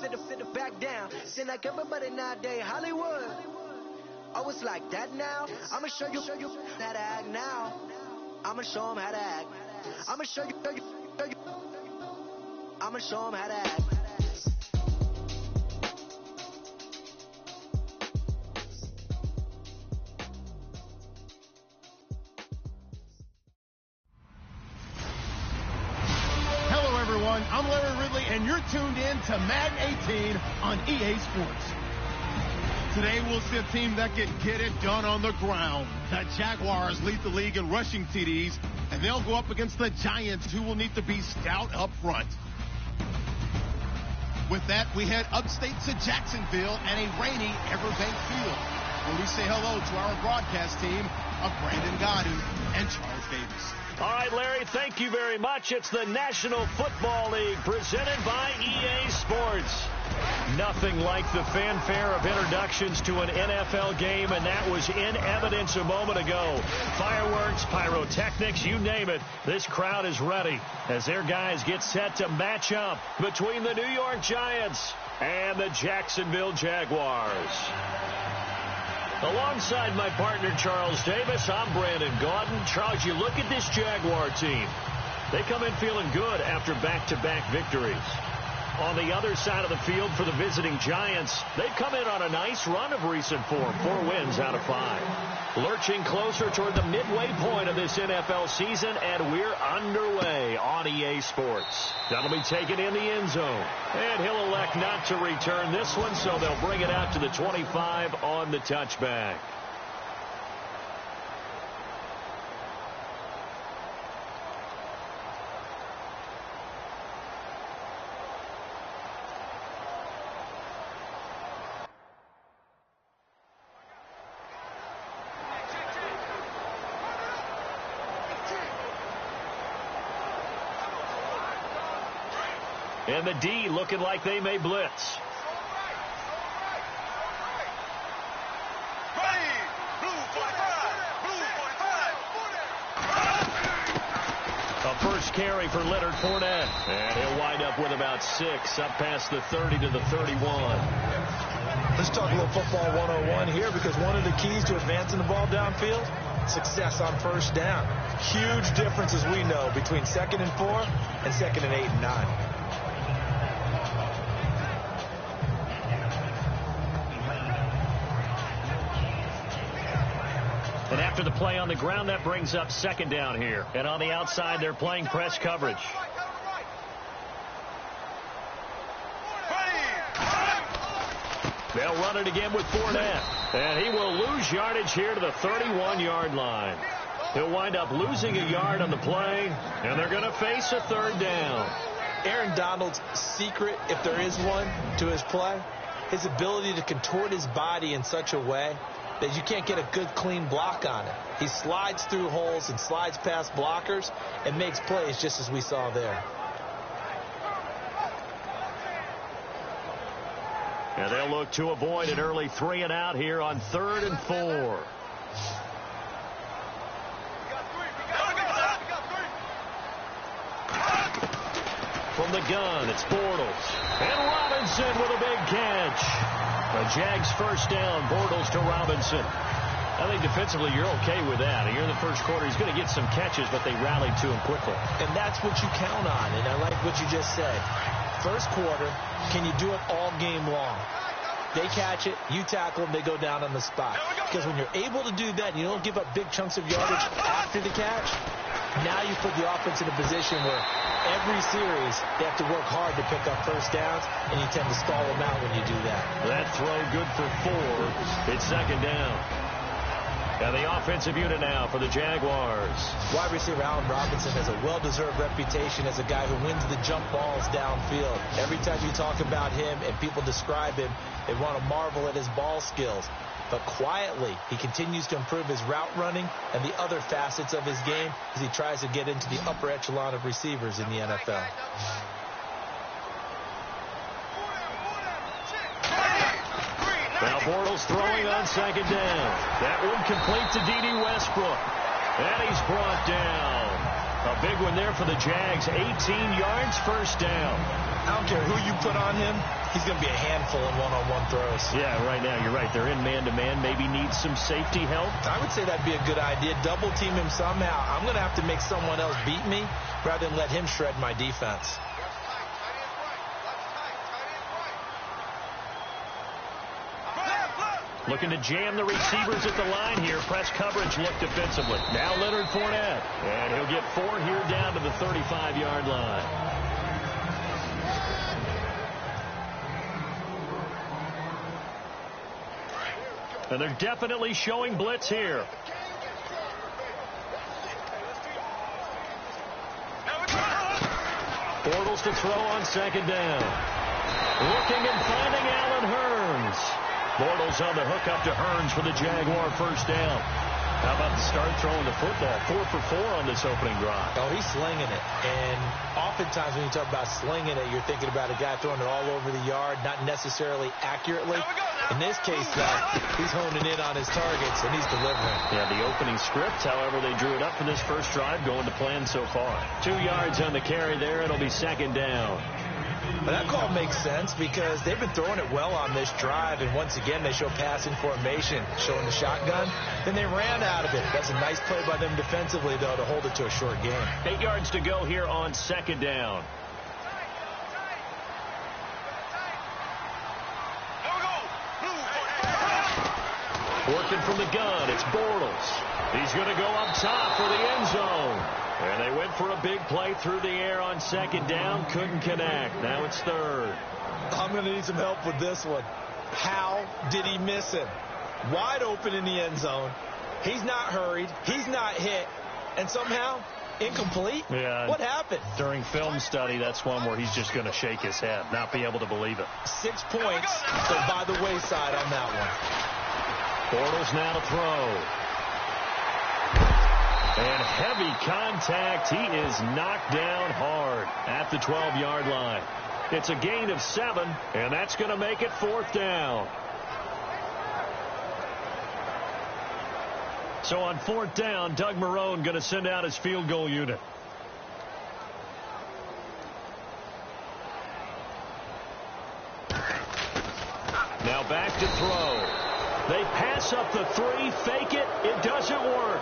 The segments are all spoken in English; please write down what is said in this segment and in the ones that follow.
sit it back down. Seem like everybody nowadays Hollywood. Oh, it's like that now. I'ma show you how to act now. I'ma show them how to act. I'ma show you. I'ma show them how to act. Hello, everyone. I'm Larry Ridley, and you're tuned in to Madden 18 on EA Sports. Today, we'll see a team that can get it done on the ground. The Jaguars lead the league in rushing TDs, and they'll go up against the Giants, who will need to be stout up front. With that, we head upstate to Jacksonville and a rainy Everbank Field, where we say hello to our broadcast team of Brandon Gadu and Charles Davis. All right, Larry, thank you very much. It's the National Football League presented by EA Sports. Nothing like the fanfare of introductions to an NFL game, and that was in evidence a moment ago. Fireworks, pyrotechnics, you name it. This crowd is ready as their guys get set to match up between the New York Giants and the Jacksonville Jaguars. Alongside my partner, Charles Davis, I'm Brandon Gaudin. Charles, you look at this Jaguar team. They come in feeling good after back-to-back victories. On the other side of the field for the visiting Giants, they've come in on a nice run of recent form, 4 wins out of 5. Lurching closer toward the midway point of this NFL season, and we're underway on EA Sports. That'll be taken in the end zone. And he'll elect not to return this one, so they'll bring it out to the 25 on the touchback. And the D looking like they may blitz. A first carry for Leonard Fournette. And he'll wind up with about 6, up past the 30 to the 31. Let's talk a little football 101 here, because one of the keys to advancing the ball downfield, success on first down. Huge difference, as we know, between 2nd and 4 and 2nd and 8 and 9. And after the play on the ground, that brings up 2nd down here. And on the outside, they're playing press coverage. They'll run it again with Fournette. And he will lose yardage here to the 31-yard line. He'll wind up losing a yard on the play, and they're going to face a 3rd down. Aaron Donald's secret, if there is one, to his play, his ability to contort his body in such a way that you can't get a good, clean block on it. He slides through holes and slides past blockers and makes plays just as we saw there. And they'll look to avoid an early 3 and out here on 3rd and 4. From the gun, it's Bortles. And Robinson with a big catch. The Jags first down, Bortles to Robinson. I think defensively you're okay with that. Here in the first quarter, he's going to get some catches, but they rallied to him quickly. And that's what you count on, and I like what you just said. First quarter, can you do it all game long? They catch it, you tackle them, they go down on the spot. Because when you're able to do that, and you don't give up big chunks of yardage after the catch, now you put the offense in a position where every series they have to work hard to pick up first downs, and you tend to stall them out when you do that. That throw good for 4. It's 2nd down. And the offensive unit now for the Jaguars. Wide receiver Allen Robinson has a well-deserved reputation as a guy who wins the jump balls downfield. Every time you talk about him and people describe him, they want to marvel at his ball skills. But quietly, he continues to improve his route running and the other facets of his game as he tries to get into the upper echelon of receivers in the NFL. Now Bortles throwing on 2nd down. That one complete to D.D. Westbrook. And he's brought down. A big one there for the Jags. 18 yards, first down. I don't care who you put on him. He's going to be a handful in one-on-one throws. Yeah, right now, you're right. They're in man-to-man. Maybe needs some safety help. I would say that'd be a good idea. Double team him somehow. I'm going to have to make someone else beat me rather than let him shred my defense. Looking to jam the receivers at the line here. Press coverage look defensively. Now Leonard Fournette. And he'll get 4 here down to the 35-yard line. And they're definitely showing blitz here. Bortles to throw on second down. Looking and finding Allen Hurns. Bortles on the hook up to Hurns for the Jaguar first down. How about the start throwing the football? 4 for 4 on this opening drive. Oh, he's slinging it. And oftentimes when you talk about slinging it, you're thinking about a guy throwing it all over the yard, not necessarily accurately. In this case, he's honing in on his targets, and he's delivering. Yeah, the opening script, however, they drew it up for this first drive, going to plan so far. 2 yards on the carry there. It'll be second down. But that call makes sense because they've been throwing it well on this drive, and once again they show passing formation, showing the shotgun. Then they ran out of it. That's a nice play by them defensively, though, to hold it to a short game. 8 yards to go here on second down. Working from the gun, it's Bortles. He's going to go up top for the end zone. And they went for a big play through the air on second down. Couldn't connect. Now it's third. I'm going to need some help with this one. How did he miss him? Wide open in the end zone. He's not hurried. He's not hit. And somehow, incomplete? Yeah. What happened? During film study, that's one where he's just going to shake his head, not be able to believe it. 6 points, so by the wayside on that one. Bortles now to throw. And heavy contact. He is knocked down hard at the 12-yard line. It's a gain of 7, and that's going to make it 4th down. So on 4th down, Doug Marrone going to send out his field goal unit. Now back to throw. They pass up the 3, fake it. It doesn't work.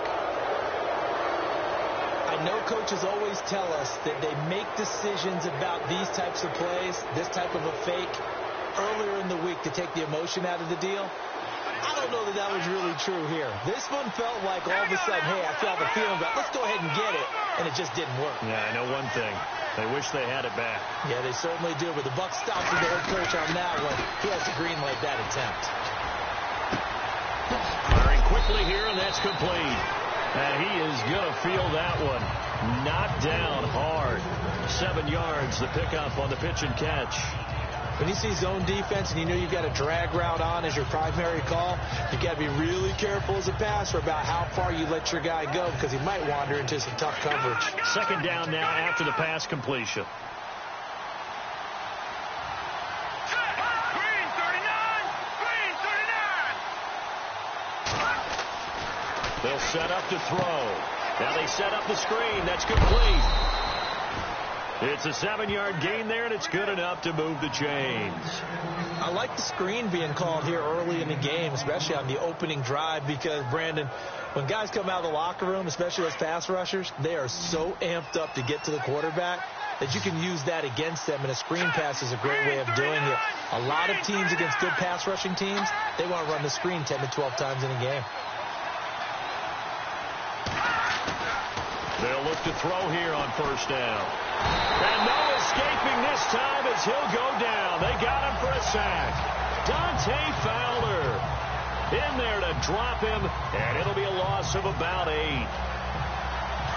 I know coaches always tell us that they make decisions about these types of plays, this type of a fake, earlier in the week to take the emotion out of the deal. I don't know that was really true here. This one felt like all of a sudden, hey, I felt the feeling about let's go ahead and get it, and it just didn't work. Yeah, I know one thing. They wish they had it back. Yeah, they certainly do, but the buck stops with the head coach on that one. He has to green light that attempt. Firing quickly here, and that's complete. And he is going to feel that one. Knocked down hard. 7 yards, the pickup on the pitch and catch. When you see zone defense and you know you've got a drag route on as your primary call, you've got to be really careful as a passer about how far you let your guy go because he might wander into some tough coverage. Second down now after the pass completion. They'll set up to throw. Now they set up the screen. That's complete. It's a 7-yard gain there, and it's good enough to move the chains. I like the screen being called here early in the game, especially on the opening drive, because, Brandon, when guys come out of the locker room, especially as pass rushers, they are so amped up to get to the quarterback that you can use that against them, and a screen pass is a great way of doing it. A lot of teams against good pass rushing teams, they want to run the screen 10 to 12 times in a game. They'll look to throw here on first down. And no escaping this time as he'll go down. They got him for a sack. Dante Fowler in there to drop him, and it'll be a loss of about 8.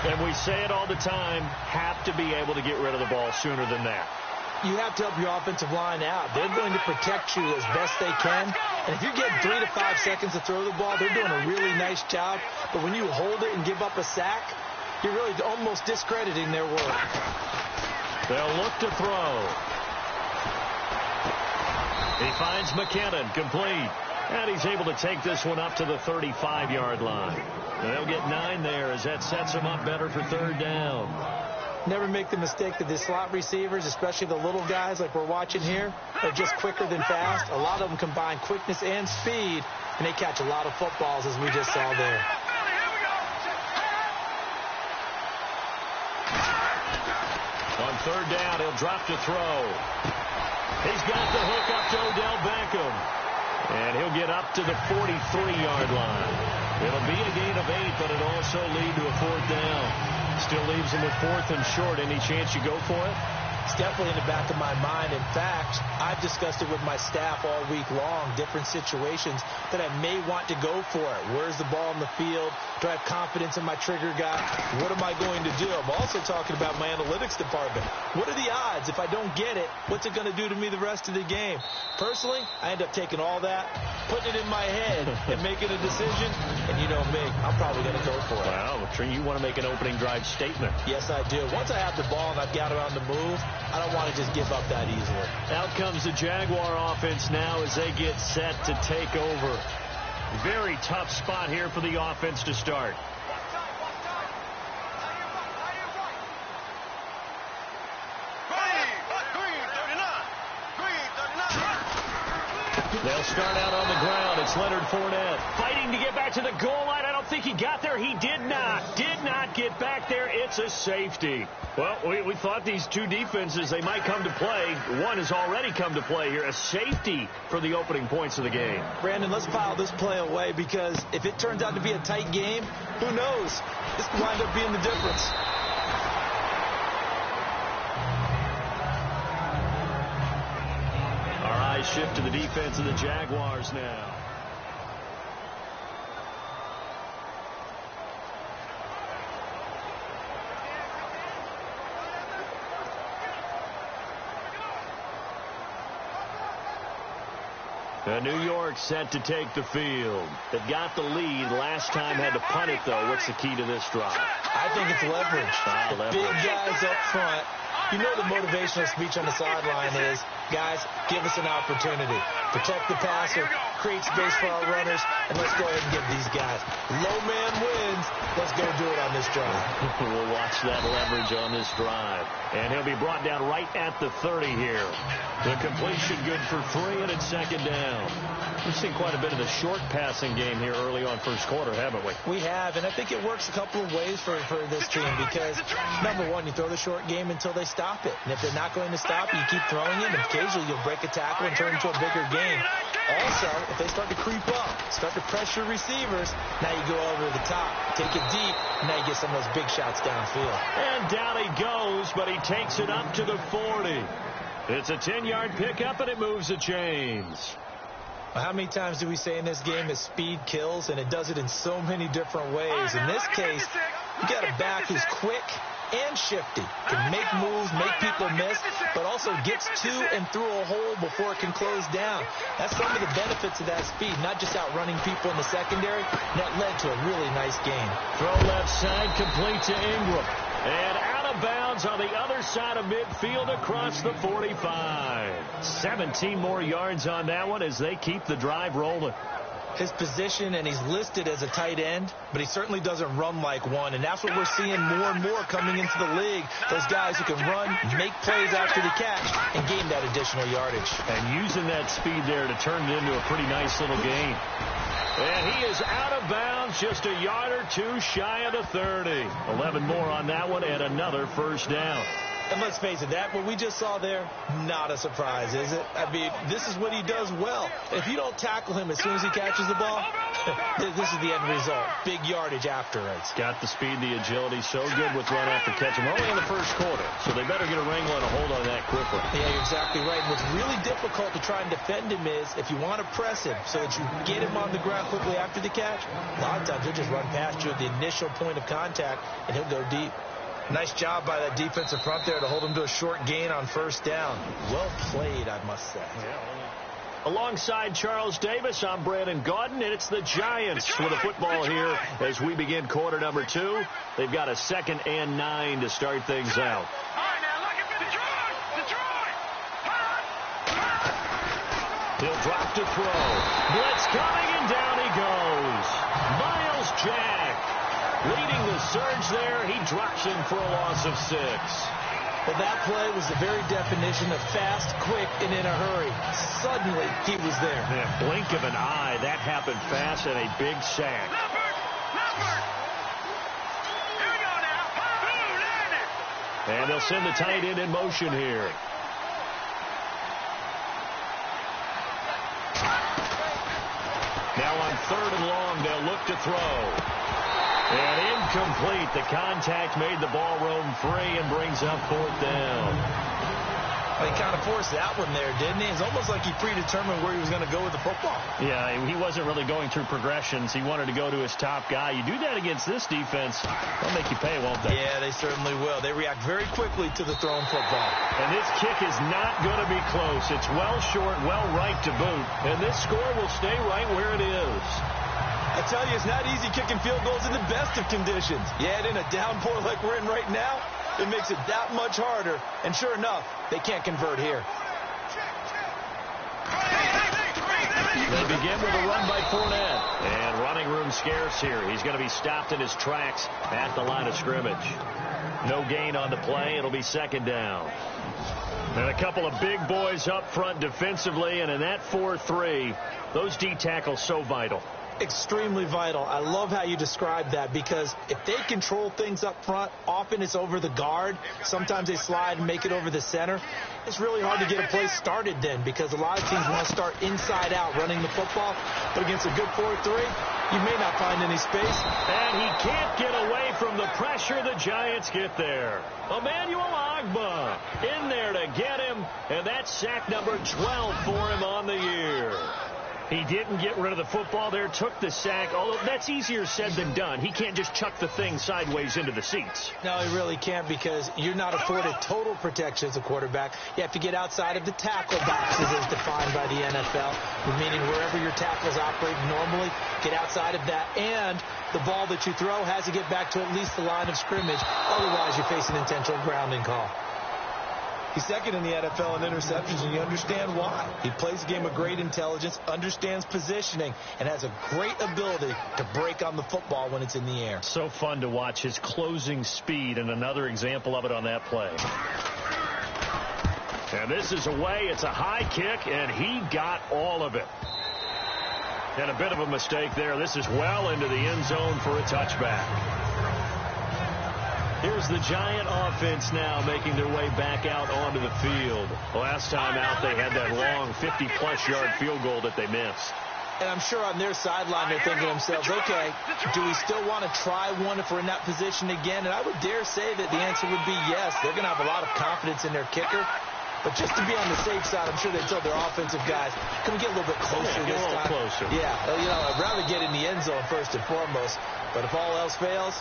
And we say it all the time, have to be able to get rid of the ball sooner than that. You have to help your offensive line out. They're going to protect you as best they can. And if you get 3 to 5 seconds to throw the ball, they're doing a really nice job. But when you hold it and give up a sack, you're really almost discrediting their work. They'll look to throw. He finds McKinnon, complete. And he's able to take this one up to the 35-yard line. And they'll get 9 there as that sets them up better for third down. Never make the mistake that the slot receivers, especially the little guys like we're watching here, are just quicker than fast. A lot of them combine quickness and speed, and they catch a lot of footballs, as we just saw there. On third down, he'll drop to throw. He's got the hook up to Odell Beckham. And he'll get up to the 43-yard line. It'll be a gain of 8, but it'll also lead to a fourth down. Still leaves him with 4th and short. Any chance you go for it? It's definitely in the back of my mind. In fact, I've discussed it with my staff all week long, different situations that I may want to go for it. Where's the ball in the field? Do I have confidence in my trigger guy? What am I going to do? I'm also talking about my analytics department. What are the odds? If I don't get it, what's it going to do to me the rest of the game? Personally, I end up taking all that, putting it in my head, and making a decision. And you know me, I'm probably going to go for it. Wow, you want to make an opening drive statement. Yes, I do. Once I have the ball and I've got it on the move, I don't want to just give up that easily. Out comes the Jaguar offense now as they get set to take over. Very tough spot here for the offense to start. They'll start out on the ground. It's Leonard Fournette fighting to get back to the goal line. I don't think he got there. He did not get back there. It's a safety. Well, we thought these two defenses, they might come to play. One has already come to play here. A safety for the opening points of the game. Brandon, let's file this play away because if it turns out to be a tight game, who knows? This could wind up being the difference. Shift to the defense of the Jaguars now. New York set to take the field. They've got the lead. Last time had to punt it, though. What's the key to this drive? I think it's leverage. The big guys up front. You know the motivational speech on the sideline is, guys, give us an opportunity. Protect the passer, create space for our runners, and let's go ahead and give these guys. Low man wins. Let's go do it on this drive. We'll watch that leverage on this drive. And he'll be brought down right at the 30 here. The completion good for 3, and it's second down. We've seen quite a bit of the short passing game here early on first quarter, haven't we? We have, and I think it works a couple of ways for this team because, number one, you throw the short game until they stop it. And if they're not going to stop, you keep throwing it, and occasionally you'll break a tackle and turn into a bigger game. Also, if they start to creep up, start to pressure receivers, now you go over the top, take it deep, and now you get some of those big shots downfield. And down he goes, but he takes it up to the 40. It's a 10-yard pickup, and it moves the chains. How many times do we say in this game that speed kills, and it does it in so many different ways? In this case, you got a back who's quick and shifty, can make moves, make people miss, but also gets to and through a hole before it can close down. That's some of the benefits of that speed, not just outrunning people in the secondary. That led to a really nice game. Throw left side, complete to Ingram. And out of bounds on the other side of midfield across the 45. 17 more yards on that one as they keep the drive rolling. His position, and he's listed as a tight end, but he certainly doesn't run like one, and that's what we're seeing more and more coming into the league. Those guys who can run, make plays after the catch, and gain that additional yardage. And using that speed there to turn it into a pretty nice little gain. And he is out of bounds, just a yard or two shy of the 30. 11 more on that one, and another first down. And let's face it, that what we just saw there, not a surprise, is it? I mean, this is what he does well. If you don't tackle him as soon as he catches the ball, this is the end result. Big yardage afterwards. Got the speed, the agility, so good with run after catch. We're only in the first quarter, so they better get a wrangle and a hold on that quickly. Yeah, you're exactly right. And what's really difficult to try and defend him is if you want to press him so that you get him on the ground quickly after the catch, a lot of times he'll just run past you at the initial point of contact, and he'll go deep. Nice job by that defensive front there to hold him to a short gain on first down. Well played, I must say. Yeah. Alongside Charles Davis, I'm Brandon Gaudin, and it's the Giants with a football here as we begin quarter number 2. They've got a 2nd and 9 to start things out. He'll drop to throw. Blitz coming, and down he goes. Myles Jack leading the surge there. He drops him for a loss of 6. Well, that play was the very definition of fast, quick, and in a hurry. Suddenly, he was there. In a blink of an eye, that happened fast, and a big sack. Here we go now. And they'll send the tight end in motion here. Now on 3rd and long, they'll look to throw. And incomplete. The contact made the ball roam free and brings up 4th down. Well, he kind of forced that one there, didn't he? It's almost like he predetermined where he was going to go with the football. Yeah, he wasn't really going through progressions. He wanted to go to his top guy. You do that against this defense, they'll make you pay, won't they? Yeah, they certainly will. They react very quickly to the thrown football. And this kick is not going to be close. It's well short, well right to boot. And this score will stay right where it is. I tell you, it's not easy kicking field goals in the best of conditions. Yet in a downpour like we're in right now, it makes it that much harder. And sure enough, they can't convert here. They begin with a run by Fournette. And running room scarce here. He's going to be stopped in his tracks at the line of scrimmage. No gain on the play. It'll be 2nd down. And a couple of big boys up front defensively. And in that 4-3, those D tackles so vital. Extremely vital. I love how you describe that, because if they control things up front, often it's over the guard. Sometimes they slide and make it over the center. It's really hard to get a play started then, because a lot of teams want to start inside out running the football. But against a good 4-3, you may not find any space. And he can't get away from the pressure. The Giants get there. Emmanuel Ogbah in there to get him. And that's sack number 12 for him on the year. He didn't get rid of the football there, took the sack. Although that's easier said than done. He can't just chuck the thing sideways into the seats. No, he really can't, because you're not afforded total protection as a quarterback. You have to get outside of the tackle boxes as defined by the NFL, meaning wherever your tackles operate normally, get outside of that. And the ball that you throw has to get back to at least the line of scrimmage. Otherwise, you face an intentional grounding call. He's 2nd in the NFL in interceptions, and you understand why. He plays a game of great intelligence, understands positioning, and has a great ability to break on the football when it's in the air. So fun to watch his closing speed, and another example of it on that play. And this is away. It's a high kick, and he got all of it. And a bit of a mistake there. This is well into the end zone for a touchback. Here's the Giant offense now making their way back out onto the field. Last time out, they had that long 50-plus yard field goal that they missed. And I'm sure on their sideline they're thinking to themselves, okay, do we still want to try one if we're in that position again? And I would dare say that the answer would be yes. They're going to have a lot of confidence in their kicker. But just to be on the safe side, I'm sure they told their offensive guys, can we get a little bit closer this time? Closer. Yeah, I'd rather get in the end zone first and foremost. But if all else fails,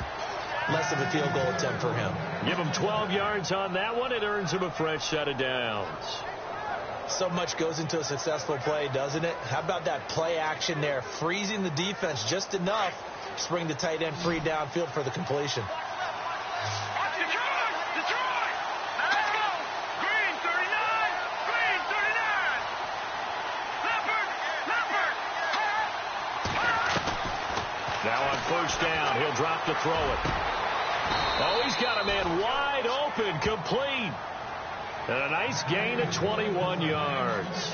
less of a field goal attempt for him. Give him 12 yards on that one. It earns him a fresh set of downs. So much goes into a successful play, doesn't it? How about that play action there? Freezing the defense just enough to bring the tight end free downfield for the completion. Now on 1st down, he'll drop to throw it. Oh, he's got a man wide open, complete. And a nice gain of 21 yards.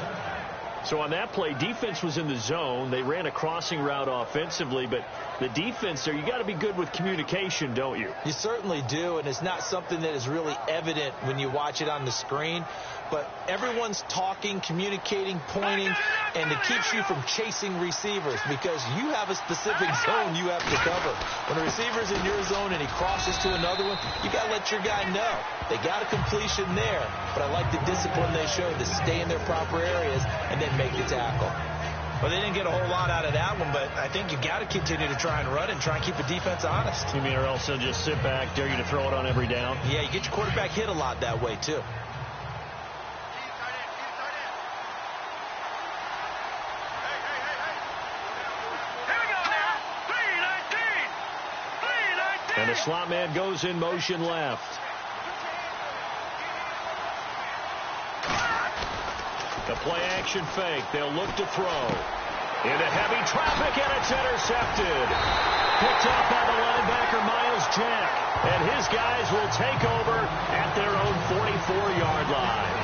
So on that play, defense was in the zone. They ran a crossing route offensively, but the defense there, you got to be good with communication, don't you? You certainly do, and it's not something that is really evident when you watch it on the screen. But everyone's talking, communicating, pointing, and it keeps you from chasing receivers because you have a specific zone you have to cover. When a receiver's in your zone and he crosses to another one, you got to let your guy know. They got a completion there, but I like the discipline they showed to stay in their proper areas and then make the tackle. Well, they didn't get a whole lot out of that one, but I think you got to continue to try and run and try and keep the defense honest. You mean or else they'll just sit back, dare you to throw it on every down? Yeah, you get your quarterback hit a lot that way, too. And the slot man goes in motion left. The Play-action fake. They'll look to throw. Into heavy traffic, and it's intercepted. Picked up by the linebacker, Myles Jack. And his guys will take over at their own 44-yard line.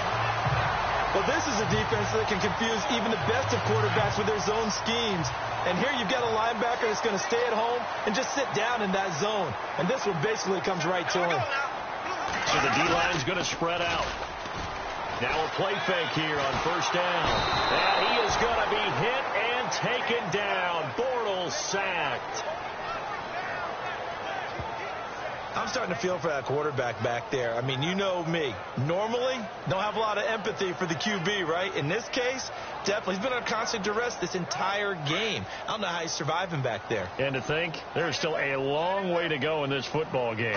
Well, this is a defense that can confuse even the best of quarterbacks with their zone schemes. And here you've got a linebacker that's going to stay at home and just sit down in that zone. And this one basically comes right to him. So the D-line's going to spread out. Now a play fake here on first down. And he is going to be hit and taken down. Bortles sacked. I'm starting to feel for that quarterback back there. I mean, you know me. Normally, don't have a lot of empathy for the QB, right? In this case, definitely. He's been on constant duress this entire game. I don't know how he's surviving back there. And to think, there's still a long way to go in this football game.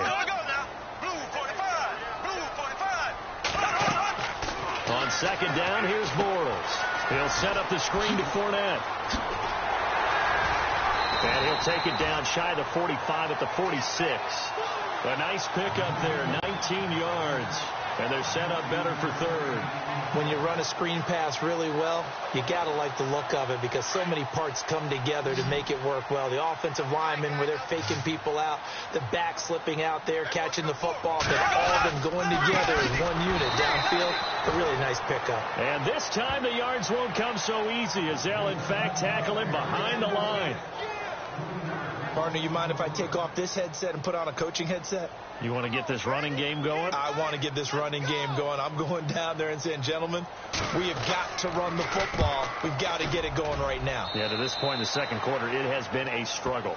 On second down, here's Bortles. He'll set up the screen to Fournette. And he'll take it down shy of the 45 at the 46. A nice pickup there, 19 yards. And they're set up better for third. When you run a screen pass really well, you got to like the look of it because so many parts come together to make it work well. The offensive linemen, where they're faking people out, the back slipping out there, catching the football, they've all been going together as one unit downfield. A really nice pickup. And this time the yards won't come so easy as they'll, in fact, tackle him behind the line. Partner, you mind if I take off this headset and put on a coaching headset? You want to get this running game going? I want to get this running game going. I'm going down there and saying, gentlemen, we have got to run the football. We've got to get it going right now. Yeah, to this point in the second quarter, it has been a struggle.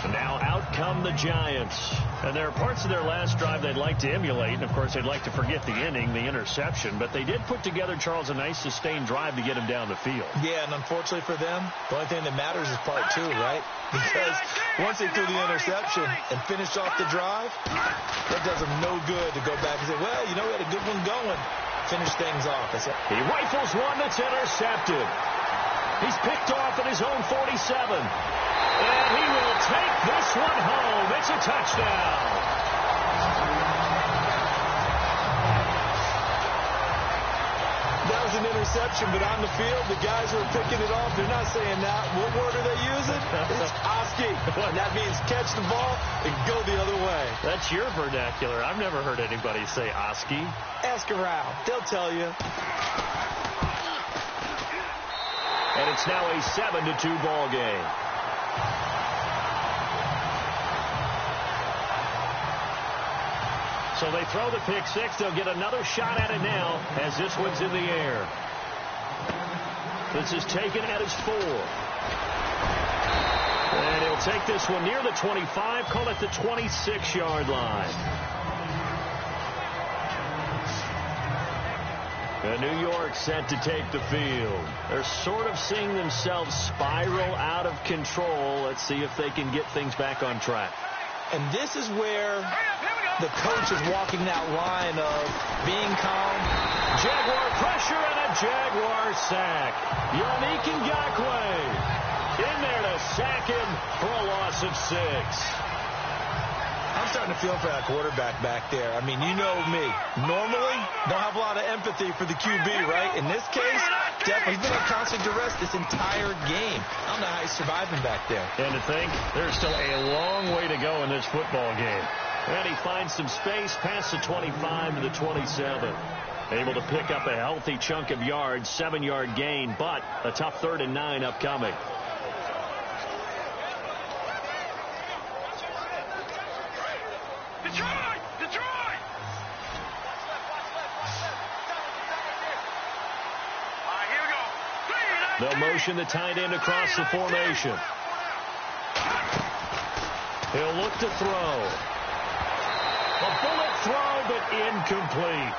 And now out come the Giants. And there are parts of their last drive they'd like to emulate. And, of course, they'd like to forget the inning, the interception. But they did put together, Charles, a nice sustained drive to get him down the field. Yeah, and unfortunately for them, the only thing that matters is part two, right? Because once they threw the interception and finished off the drive, that does them no good to go back and say, well, you know, we had a good one going. Finish things off. He rifles one that's intercepted. He's picked off at his own 47. And he will take this one home. It's a touchdown. That was an interception, but on the field, the guys who are picking it off, they're not saying that. What word are they using? It's Oski. And that means catch the ball and go the other way. That's your vernacular. I've never heard anybody say Oski. Ask around. They'll tell you. And it's now a 7-2 ball game. So they throw the pick six. They'll get another shot at it now as this one's in the air. This is taken at his 4. And he'll take this one near the 25, call it the 26-yard line. And New York set to take the field. They're sort of seeing themselves spiral out of control. Let's see if they can get things back on track. And this is where the coach is walking that line of being calm. Jaguar pressure and a Jaguar sack. Yannick Ngakoue in there to sack him for a loss of 6. I'm starting to feel for that quarterback back there. I mean, you know me. Normally, don't have a lot of empathy for the QB, right? In this case, definitely. He's been on constant duress this entire game. I don't know how he's surviving back there. And to think, there's still a long way to go in this football game. And he finds some space past the 25 to the 27. Able to pick up a healthy chunk of yards, 7-yard gain, but a tough 3rd and 9 upcoming. Detroit! Detroit! All right, here we go. They'll motion the tight end across the formation. He'll look to throw. A bullet throw, but incomplete.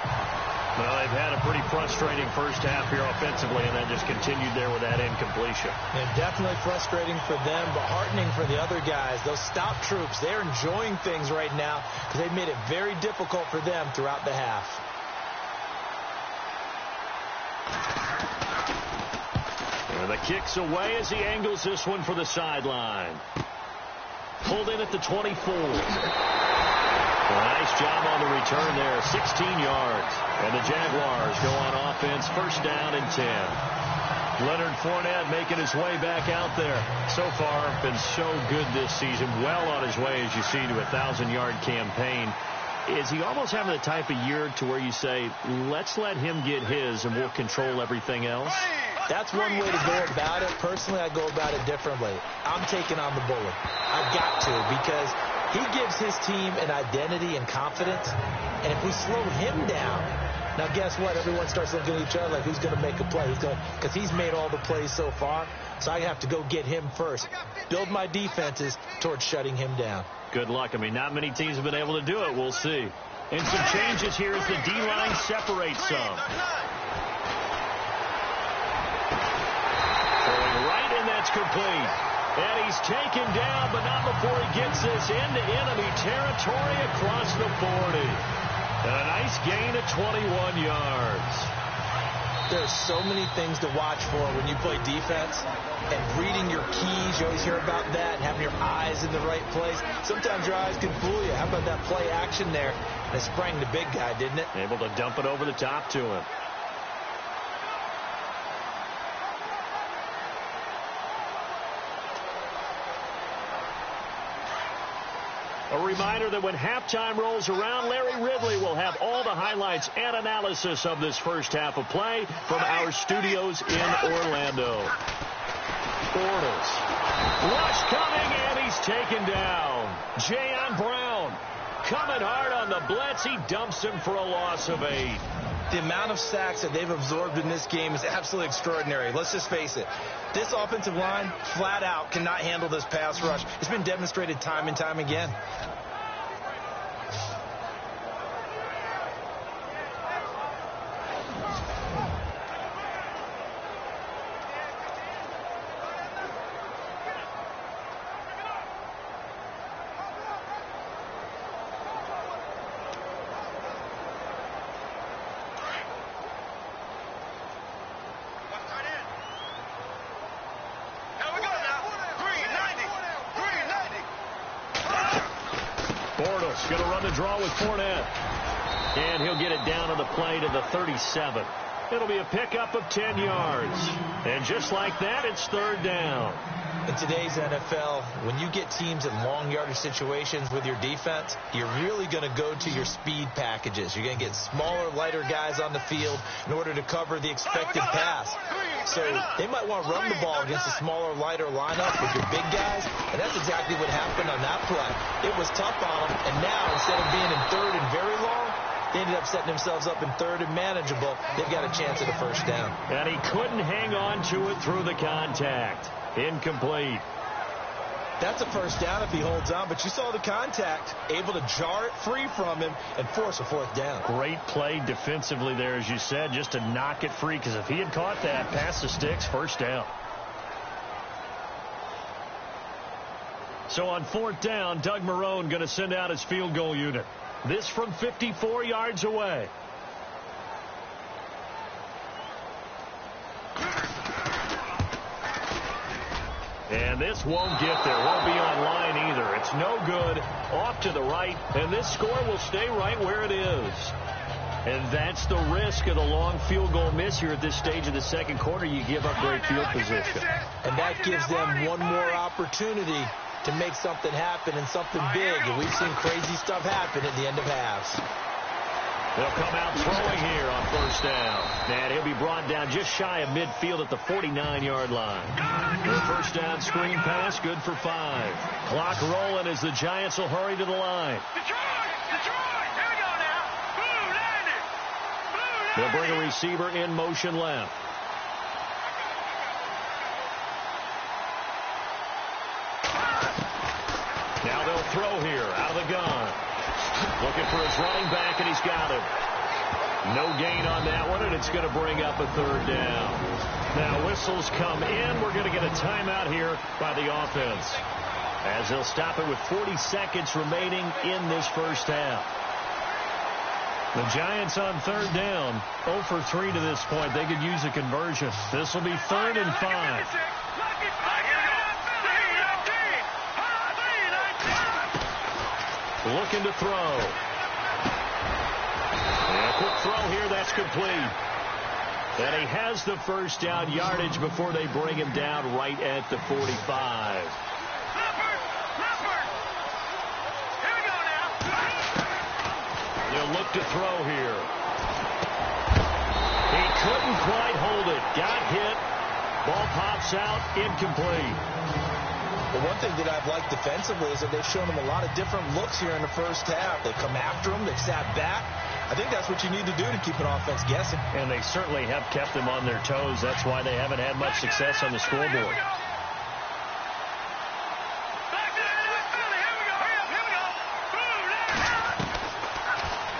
Well, they've had a pretty frustrating first half here offensively, and then just continued there with that incompletion. And definitely frustrating for them, but heartening for the other guys. Those stop troops, they're enjoying things right now because they've made it very difficult for them throughout the half. And the kick's away as he angles this one for the sideline. Pulled in at the 24. Nice job on the return there, 16 yards. And the Jaguars go on offense, first down and 10. Leonard Fournette making his way back out there. So far, been so good this season. Well on his way, as you see, to a 1,000-yard campaign. Is he almost having the type of year to where you say, let's let him get his and we'll control everything else? That's one way to go about it. Personally, I go about it differently. I'm taking on the bullet. I've got to, because he gives his team an identity and confidence. And if we slow him down, now guess what? Everyone starts looking at each other like, who's going to make a play? Because he's made all the plays so far. So I have to go get him first. Build my defenses towards shutting him down. Good luck. I mean, not many teams have been able to do it. We'll see. And some changes here as the D-line separates some. Throwing right, and that's complete. And he's taken down, but not before he gets this into enemy territory across the 40. And a nice gain of 21 yards. There's so many things to watch for when you play defense. And reading your keys, you always hear about that, and having your eyes in the right place. Sometimes your eyes can fool you. How about that play action there? And it sprang the big guy, didn't it? Able to dump it over the top to him. A reminder that when halftime rolls around, Larry Ridley will have all the highlights and analysis of this first half of play from our studios in Orlando. Bortles. Rush coming, and he's taken down. Jayon Brown coming hard on the blitz. He dumps him for a loss of 8. The amount of sacks that they've absorbed in this game is absolutely extraordinary. Let's just face it. This offensive line, flat out, cannot handle this pass rush. It's been demonstrated time and time again. Going to run the draw with Fournette. And he'll get it down on the play to the 37. It'll be a pickup of 10 yards. And just like that, it's third down. In today's NFL, when you get teams in long yardage situations with your defense, you're really going to go to your speed packages. You're going to get smaller, lighter guys on the field in order to cover the expected pass. So they might want to run the ball against a smaller, lighter lineup with your big guys, and that's exactly what happened on that play. It was tough on them, and now instead of being in third and very long, they ended up setting themselves up in third and manageable. They've got a chance at a first down. And he couldn't hang on to it through the contact. Incomplete. That's a first down if he holds on, but you saw the contact, able to jar it free from him and force a fourth down. Great play defensively there, as you said, just to knock it free, because if he had caught that, past the sticks, first down. So on fourth down, Doug Marrone going to send out his field goal unit. This from 54 yards away. And this won't get there. Won't be on line either. It's no good. Off to the right. And this score will stay right where it is. And that's the risk of the long field goal miss here at this stage of the second quarter. You give up great field position. And that gives them one more opportunity to make something happen and something big. And we've seen crazy stuff happen at the end of halves. They'll come out throwing here on first down. And he'll be brought down just shy of midfield at the 49-yard line. Their first down screen pass, good for 5. Clock rolling as the Giants will hurry to the line. Detroit! Here we go now. Blue landed. They'll bring a receiver in motion left. Now they'll throw here out of the gun. Looking for his running back, and he's got him. No gain on that one, and it's going to bring up a third down. Now whistles come in. We're going to get a timeout here by the offense, as they'll stop it with 40 seconds remaining in this first half. The Giants on third down, 0 for 3 to this point. They could use a conversion. This will be 3rd and 5. looking to throw. And a quick throw here, that's complete. And he has the first down yardage before they bring him down right at the 45. Here we go now. They'll look to throw here. He couldn't quite hold it. Got hit. Ball pops out, incomplete. The one thing that I've liked defensively is that they've shown him a lot of different looks here in the first half. They've come after him. They've sat back. I think that's what you need to do to keep an offense guessing. And they certainly have kept them on their toes. That's why they haven't had much success on the scoreboard. Here we go.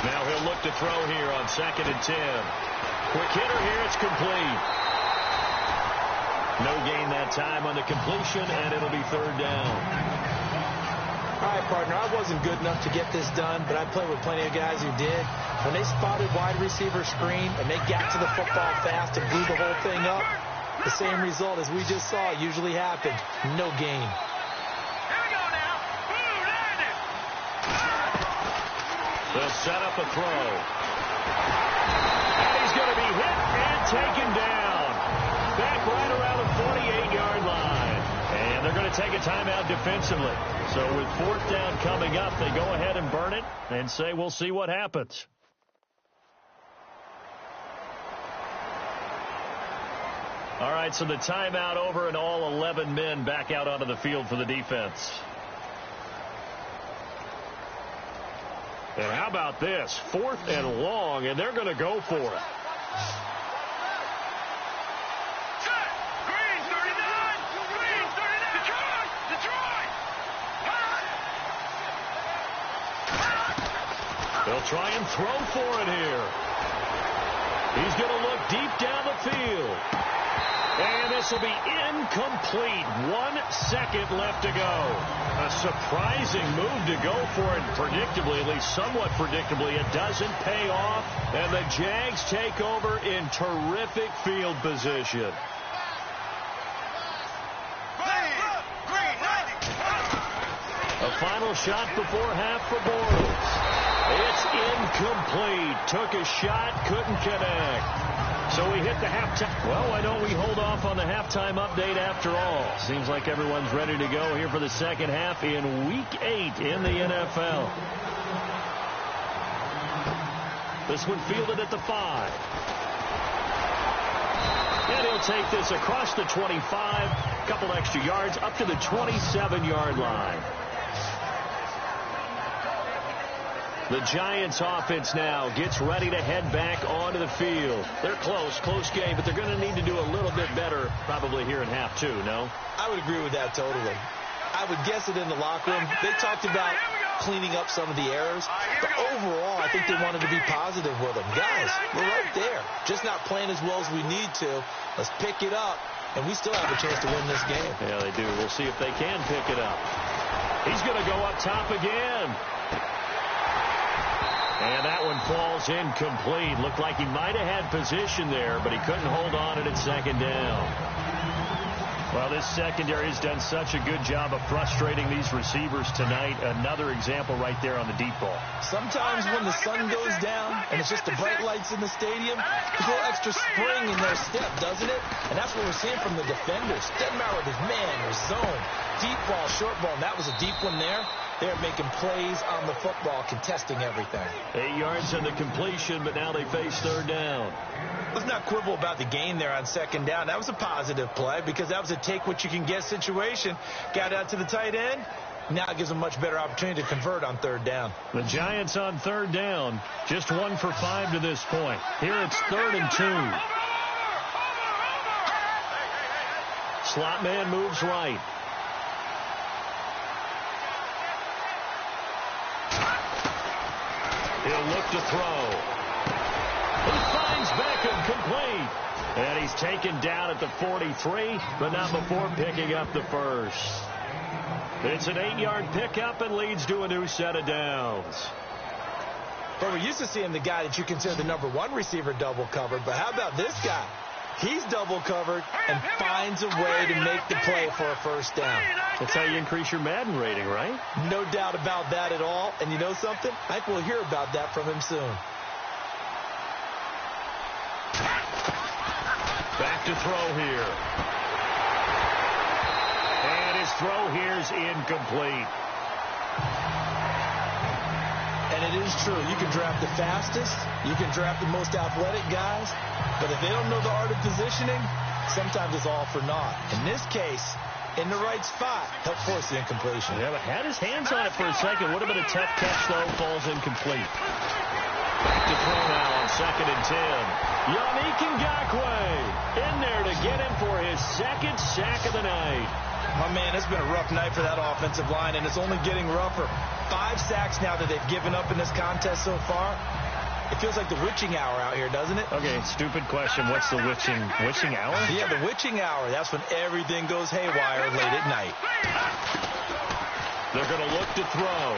Now he'll look to throw here on 2nd and 10. Quick hitter here. It's complete. No gain that time on the completion, and it'll be 3rd down. All right, partner, I wasn't good enough to get this done, but I played with plenty of guys who did. When they spotted wide receiver screen and they got to the football fast and blew the whole thing up, the same result as we just saw usually happened. No gain. Here we go now. Boom, land it. They'll set up a throw. And he's going to be hit and taken down. Back right around the 48-yard line. And they're going to take a timeout defensively. So with 4th down coming up, they go ahead and burn it and say, we'll see what happens. All right, so the timeout over and all 11 men back out onto the field for the defense. And how about this? 4th and long, and they're going to go for it. They'll try and throw for it here. He's going to look deep down the field. And this will be incomplete. 1 second left to go. A surprising move to go for it. Predictably, at least somewhat predictably, it doesn't pay off. And the Jags take over in terrific field position. A final shot before half for Bortles. It's incomplete. Took a shot, couldn't connect. So we hit the halftime. Well, why don't we hold off on the halftime update after all? Seems like everyone's ready to go here for the second half in Week 8 in the NFL. This one fielded at the 5. And he'll take this across the 25. Couple extra yards up to the 27-yard line. The Giants offense now gets ready to head back onto the field. They're close game, but they're going to need to do a little bit better probably here in half 2, no? I would agree with that totally. I would guess it in the locker room. They talked about cleaning up some of the errors, but overall I think they wanted to be positive with them. Guys, we're right there. Just not playing as well as we need to. Let's pick it up, and we still have a chance to win this game. Yeah, they do. We'll see if they can pick it up. He's going to go up top again. And that one falls incomplete. Looked like he might have had position there, but he couldn't hold on at 2nd down. Well, this secondary has done such a good job of frustrating these receivers tonight. Another example right there on the deep ball. Sometimes when the sun goes down and it's just the bright lights in the stadium, there's a little extra spring in their step, doesn't it? And that's what we're seeing from the defenders. Doesn't matter whether it's man or zone, deep ball, short ball, and that was a deep one there. They're making plays on the football, contesting everything. 8 yards on the completion, but now they face 3rd down. Let's not quibble about the gain there on 2nd down. That was a positive play because that was a take-what-you-can-get situation. Got out to the tight end. Now it gives them a much better opportunity to convert on 3rd down. The Giants on 3rd down. Just 1 for 5 to this point. Here it's 3rd and 2. Slot man moves right. He'll look to throw. He finds Beckham complete. And he's taken down at the 43, but not before picking up the first. It's an 8-yard pickup and leads to a new set of downs. But we're used to seeing the guy that you consider the #1 receiver double covered, but how about this guy? He's double covered and finds a way to make the play for a first down. That's how you increase your Madden rating, right? No doubt about that at all. And you know something? I think we'll hear about that from him soon. Back to throw here. And his throw here's incomplete. And it is true. You can draft the fastest. You can draft the most athletic guys. But if they don't know the art of positioning, sometimes it's all for naught. In this case, in the right spot, help force the incompletion. Yeah, but had his hands on it for a second. Would have been a tough catch, though. Falls incomplete. Back to throw now on 2nd and 10. Yannick Ngakoue in there to get him for his second sack of the night. My man, it's been a rough night for that offensive line, and it's only getting rougher. 5 sacks now that they've given up in this contest so far. It feels like the witching hour out here, doesn't it? Okay, stupid question. What's the witching hour? Yeah, the witching hour. That's when everything goes haywire late at night. They're going to look to throw.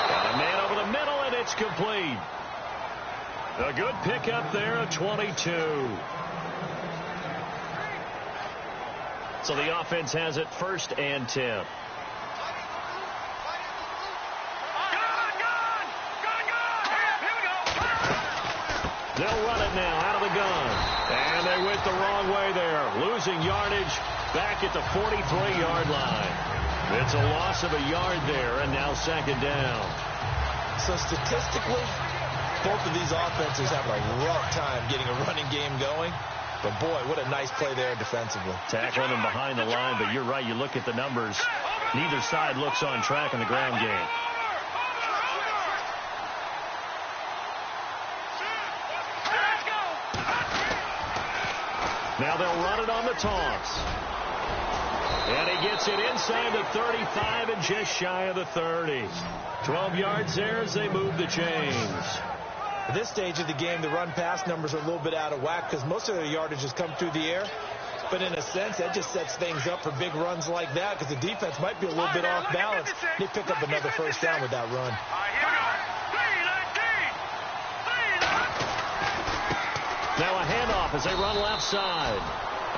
Got a man over the middle, and it's complete. A good pickup there at 22. So the offense has it 1st and 10. They'll run it now out of the gun. And they went the wrong way there. Losing yardage back at the 43-yard line. It's a loss of a yard there, and now 2nd down. So statistically, both of these offenses have a rough time getting a running game going. But, boy, what a nice play there defensively. Tackling them behind the line, but you're right. You look at the numbers. Neither side looks on track in the ground game. Now they'll run it on the toss. And he gets it inside the 35 and just shy of the 30. 12 yards there as they move the chains. At this stage of the game, the run-pass numbers are a little bit out of whack because most of their yardage has come through the air. But in a sense, that just sets things up for big runs like that because the defense might be a little bit off balance. They pick up another first down with that run. Now a handoff as they run left side.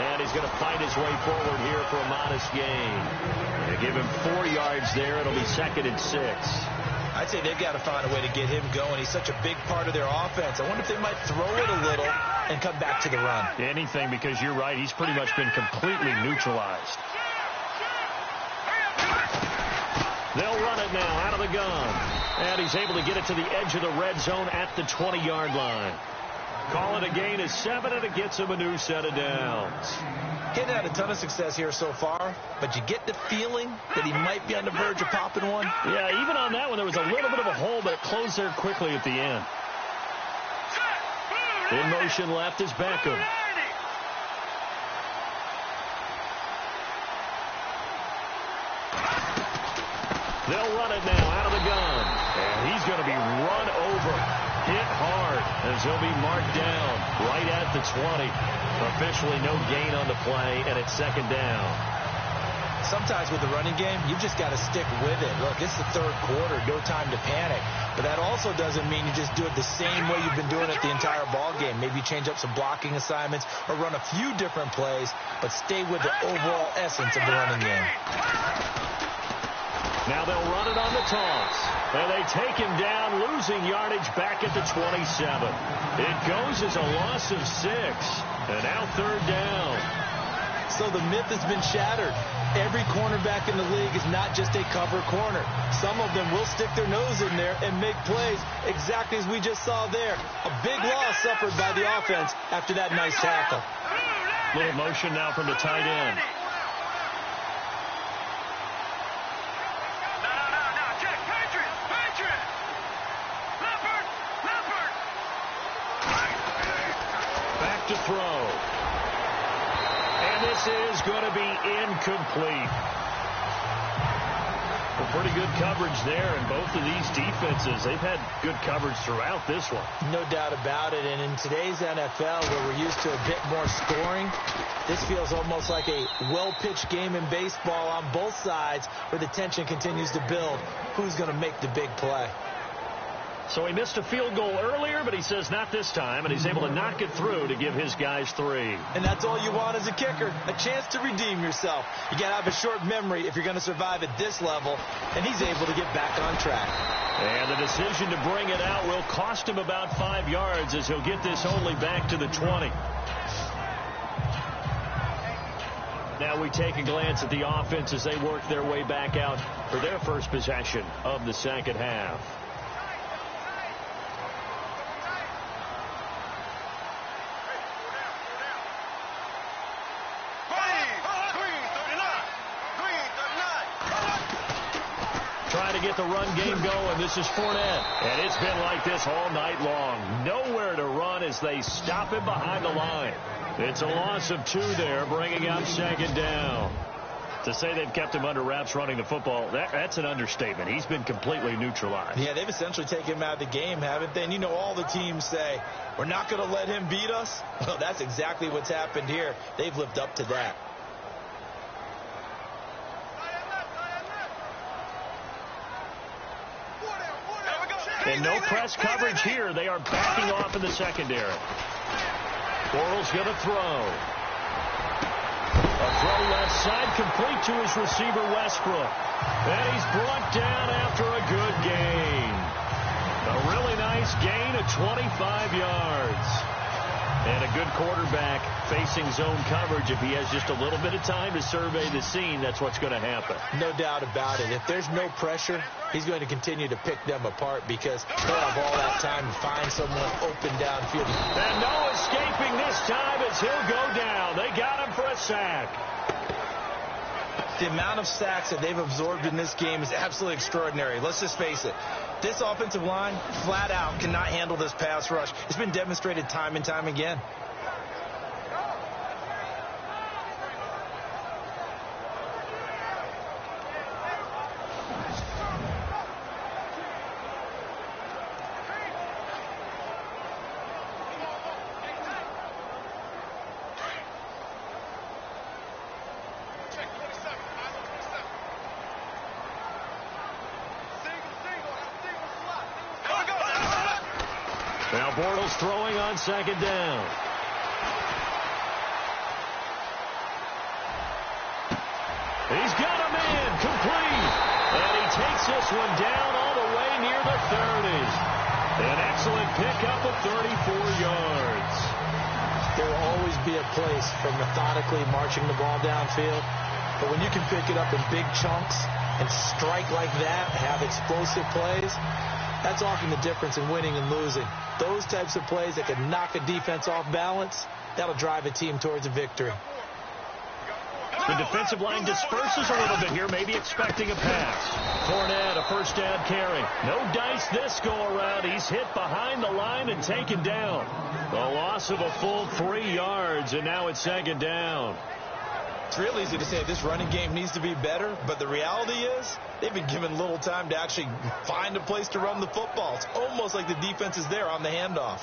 And he's going to fight his way forward here for a modest gain. They give him 4 yards there. It'll be 2nd and 6. I'd say they've got to find a way to get him going. He's such a big part of their offense. I wonder if they might throw it a little and come back to the run. Anything, because you're right. He's pretty much been completely neutralized. They'll run it now out of the gun. And he's able to get it to the edge of the red zone at the 20-yard line. Call it a gain of 7, and it gets him a new set of downs. He hasn't had a ton of success here so far, but you get the feeling that he might be on the verge of popping one. Yeah, even on that one, there was a little bit of a hole, but it closed there quickly at the end. In motion left is Beckham. They'll run it now out of the gun. And he's going to be run over. Hit hard as he'll be marked down right at the 20. Officially no gain on the play, and it's 2nd down. Sometimes with the running game, you've just got to stick with it. Look, it's the 3rd quarter, no time to panic. But that also doesn't mean you just do it the same way you've been doing it the entire ball game. Maybe change up some blocking assignments or run a few different plays, but stay with the overall essence of the running game. Now they'll run it on the toss. And they take him down, losing yardage back at the 27. It goes as a loss of 6. And now 3rd down. So the myth has been shattered. Every cornerback in the league is not just a cover corner. Some of them will stick their nose in there and make plays exactly as we just saw there. A big loss suffered by the offense after that nice tackle. Little motion now from the tight end. To throw. And this is going to be incomplete. Well, pretty good coverage there, and both of these defenses, they've had good coverage throughout this one. No doubt about it, and in today's NFL, where we're used to a bit more scoring, this feels almost like a well-pitched game in baseball on both sides, where the tension continues to build. Who's going to make the big play? So he missed a field goal earlier, but he says not this time, and he's able to knock it through to give his guys 3. And that's all you want as a kicker, a chance to redeem yourself. You got to have a short memory if you're going to survive at this level, and he's able to get back on track. And the decision to bring it out will cost him about 5 yards as he'll get this only back to the 20. Now we take a glance at the offense as they work their way back out for their first possession of the second half. Trying to get the run game going. This is Fournette. And it's been like this all night long. Nowhere to run as they stop him behind the line. It's a loss of 2 there, bringing up second down. To say they've kept him under wraps running the football, that's an understatement. He's been completely neutralized. Yeah, they've essentially taken him out of the game, haven't they? And you know all the teams say, we're not going to let him beat us. Well, that's exactly what's happened here. They've lived up to that. And no press coverage here. They are backing off in the secondary. Bortles going to throw. A throw left side, complete to his receiver, Westbrook. And he's brought down after a good gain. A really nice gain of 25 yards. And a good quarterback facing zone coverage. If he has just a little bit of time to survey the scene, that's what's going to happen. No doubt about it. If there's no pressure, he's going to continue to pick them apart because he'll have all that time to find someone open downfield. And no escaping this time as he'll go down. They got him for a sack. The amount of sacks that they've absorbed in this game is absolutely extraordinary. Let's just face it. This offensive line, flat out, cannot handle this pass rush. It's been demonstrated time and time again. Now Bortles throwing on second down. He's got a man complete. And he takes this one down all the way near the 30. An excellent pickup of 34 yards. There will always be a place for methodically marching the ball downfield. But when you can pick it up in big chunks and strike like that, have explosive plays, that's often the difference in winning and losing. Those types of plays that can knock a defense off balance, that'll drive a team towards a victory. The defensive line disperses a little bit here, maybe expecting a pass. Fournette, a first down carry. No dice this go-around. He's hit behind the line and taken down. A loss of a full 3 yards, and now it's second down. It's real easy to say this running game needs to be better, but the reality is they've been given little time to actually find a place to run the football. It's almost like the defense is there on the handoff.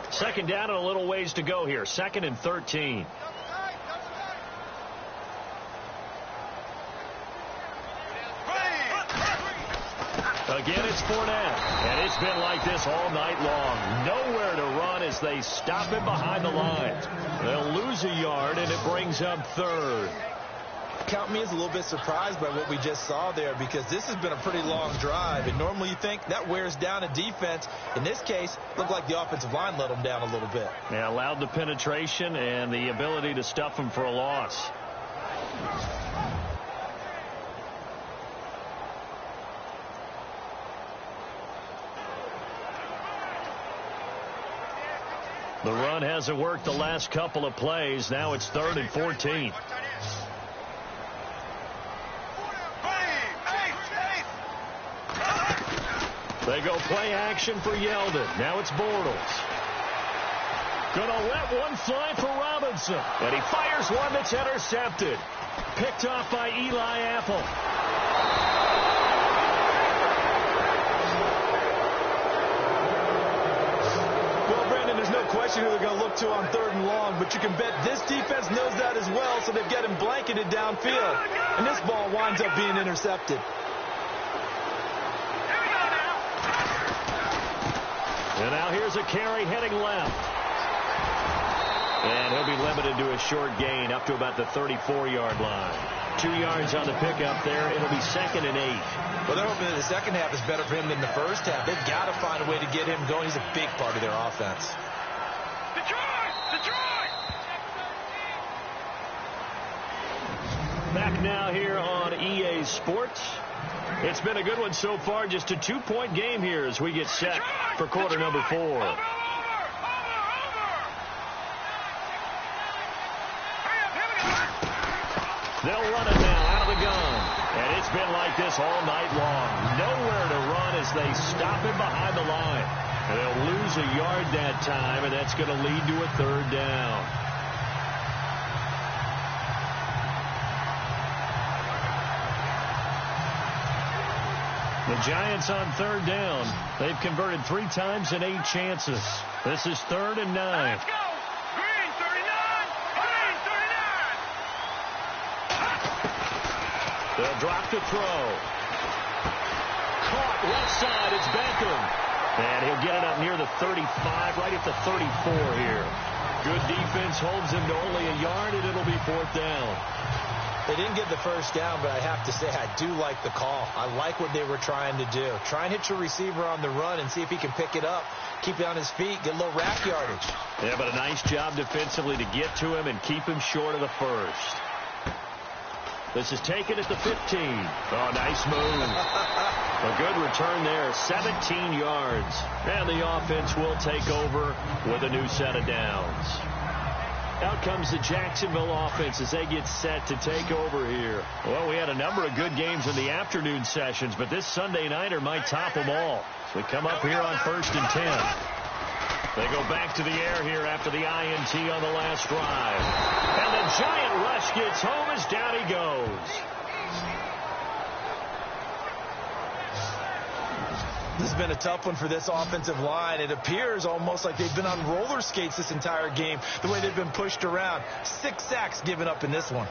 Second down and a little ways to go here. 2nd and 13. Again, it's Fournette. And it's been like this all night long. Nowhere to run as they stop him behind the lines. They'll lose a yard, and it brings up 3rd. Count me as a little bit surprised by what we just saw there because this has been a pretty long drive. And normally you think that wears down a defense. In this case, looked like the offensive line let them down a little bit. Yeah, allowed the penetration and the ability to stuff them for a loss. The run hasn't worked the last couple of plays. Now it's 3rd and 14. They go play action for Yeldon. Now it's Bortles. Gonna let one fly for Robinson. And he fires one that's intercepted. Picked off by Eli Apple. question who they're going to look to on 3rd and long, but you can bet this defense knows that as well, so they've got him blanketed downfield. And this ball winds up being intercepted. And now here's a carry heading left. And he'll be limited to a short gain up to about the 34-yard line. 2 yards on the pickup there. It'll be 2nd and 8. Well, they're hoping that the second half is better for him than the first half. They've got to find a way to get him going. He's a big part of their offense. Back now here on EA Sports. It's been a good one so far. Just a 2-point game here as we get set for quarter number 4. They'll run it now out of the gun. And it's been like this all night long. Nowhere to run as they stop him behind the line. And they'll lose a yard that time, and that's going to lead to a 3rd down. The Giants on 3rd down. They've converted 3 times in 8 chances. This is 3rd and 9. Let's go. Green 39. Green 39. They'll drop the throw. Caught left side. It's Beckham. And he'll get it up near the 35, right at the 34 here. Good defense holds him to only a yard, and it'll be 4th down. They didn't get the first down, but I have to say I do like the call. I like what they were trying to do. Try and hit your receiver on the run and see if he can pick it up. Keep it on his feet, get a little rack yardage. Yeah, but a nice job defensively to get to him and keep him short of the first. This is taken at the 15. Oh, nice move. A good return there, 17 yards. And the offense will take over with a new set of downs. Out comes the Jacksonville offense as they get set to take over here. Well, we had a number of good games in the afternoon sessions, but this Sunday nighter might top them all. So we come up here on 1st and 10. They go back to the air here after the INT on the last drive. And the giant rush gets home as down he goes. This has been a tough one for this offensive line. It appears almost like they've been on roller skates this entire game, the way they've been pushed around. 6 sacks given up in this one.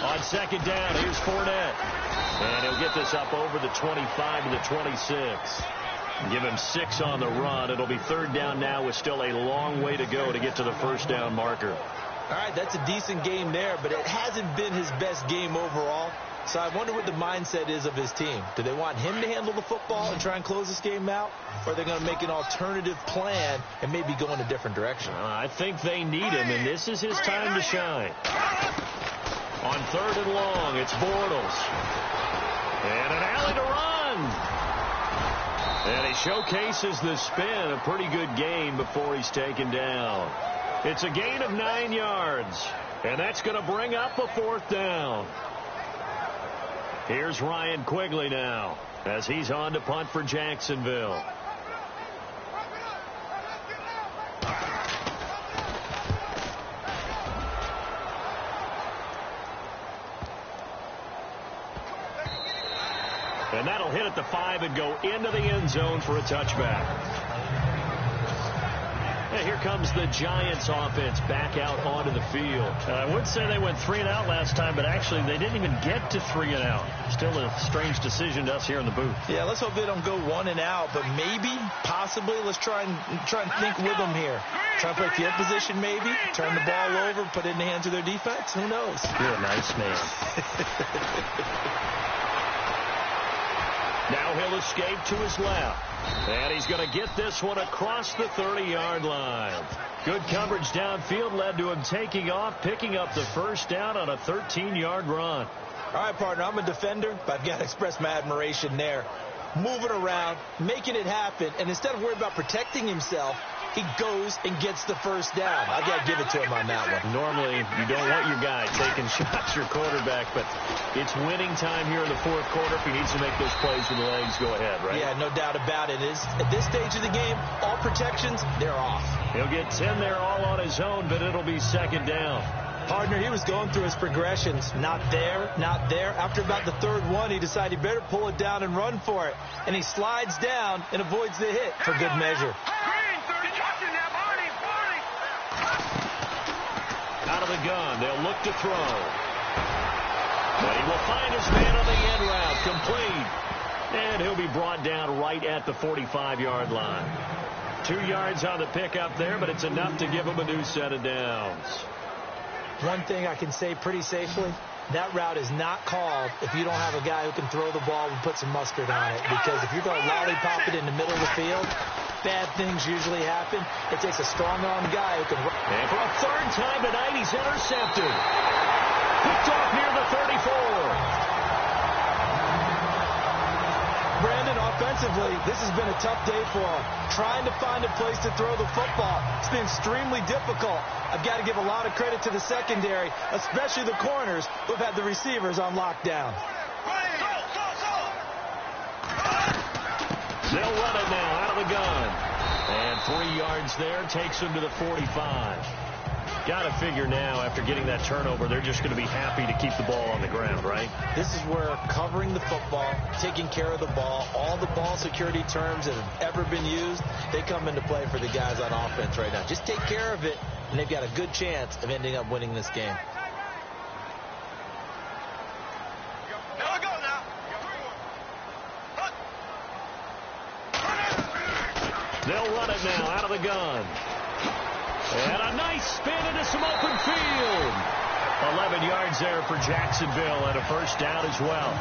On 2nd down, here's Fournette. And he'll get this up over the 25 to the 26. Give him 6 on the run. It'll be 3rd down now with still a long way to go to get to the 1st down marker. All right, that's a decent game there, but it hasn't been his best game overall. So I wonder what the mindset is of his team. Do they want him to handle the football and try and close this game out? Or are they going to make an alternative plan and maybe go in a different direction? I think they need him, and this is his time to shine. On 3rd and long, it's Bortles. And an alley to run. And he showcases the spin. A pretty good game before he's taken down. It's a gain of 9 yards. And that's going to bring up a 4th down. Here's Ryan Quigley now as he's on to punt for Jacksonville. And that'll hit at the 5 and go into the end zone for a touchback. And here comes the Giants offense back out onto the field. I would say they went 3 and out last time, but actually they didn't even get to 3 and out. Still a strange decision to us here in the booth. Yeah, let's hope they don't go 1 and out, but maybe, possibly, let's try and think with them here. Try and play field position maybe, turn the ball over, put it in the hands of their defense. Who knows? You're a nice man. Now he'll escape to his left. And he's going to get this one across the 30-yard line. Good coverage downfield led to him taking off, picking up the 1st down on a 13-yard run. All right, partner, I'm a defender, but I've got to express my admiration there. moving around, making it happen, and instead of worrying about protecting himself, he goes and gets the first down. I've got to give it to him on that one. Normally, you don't want your guy taking shots, your quarterback, but it's winning time here in the fourth quarter. If he needs to make those plays with the legs, go ahead, right? Yeah, no doubt about it. At this stage of the game, all protections, they're off. He'll get 10 there all on his own, but it'll be second down. Partner, he was going through his progressions. Not there, not there. After about the third one, he decided he better pull it down and run for it. And he slides down and avoids the hit for good measure. Out of the gun, they'll look to throw. But he will find his man on the end route, complete. And he'll be brought down right at the 45-yard line. 2 yards on the pickup there, but it's enough to give him a new set of downs. One thing I can say pretty safely, that route is not called if you don't have a guy who can throw the ball and put some mustard on it. Because if you're going to lollipop it in the middle of the field, bad things usually happen. It takes a strong-armed guy who can run. And for a third time tonight, he's intercepted. Picked off near the 34. Brandon, offensively, this has been a tough day for him. Trying to find a place to throw the football. It's been extremely difficult. I've got to give a lot of credit to the secondary, especially the corners who've had the receivers on lockdown. They'll run it now out of the gun. And 3 yards there takes him to the 45. Got to figure now, after getting that turnover, they're just going to be happy to keep the ball on the ground, right? This is where covering the football, taking care of the ball, all the ball security terms that have ever been used, they come into play for the guys on offense right now. Just take care of it, and they've got a good chance of ending up winning this game. They'll run it now out of the gun. And a nice spin into some open field. 11 yards there for Jacksonville and a first down as well.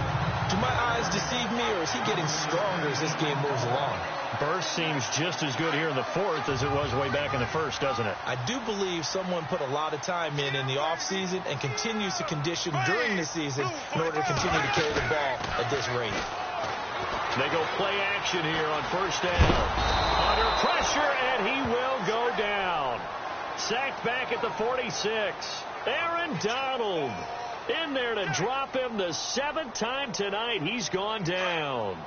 Do my eyes deceive me, or is he getting stronger as this game moves along? Burst seems just as good here in the fourth as it was way back in the first, doesn't it? I do believe someone put a lot of time in the offseason and continues to condition during the season in order to continue to carry the ball at this rate. They go play action here on first down. Under pressure, and he will go down. Sacked back at the 46. Aaron Donald in there to drop him the 7th time tonight. He's gone down.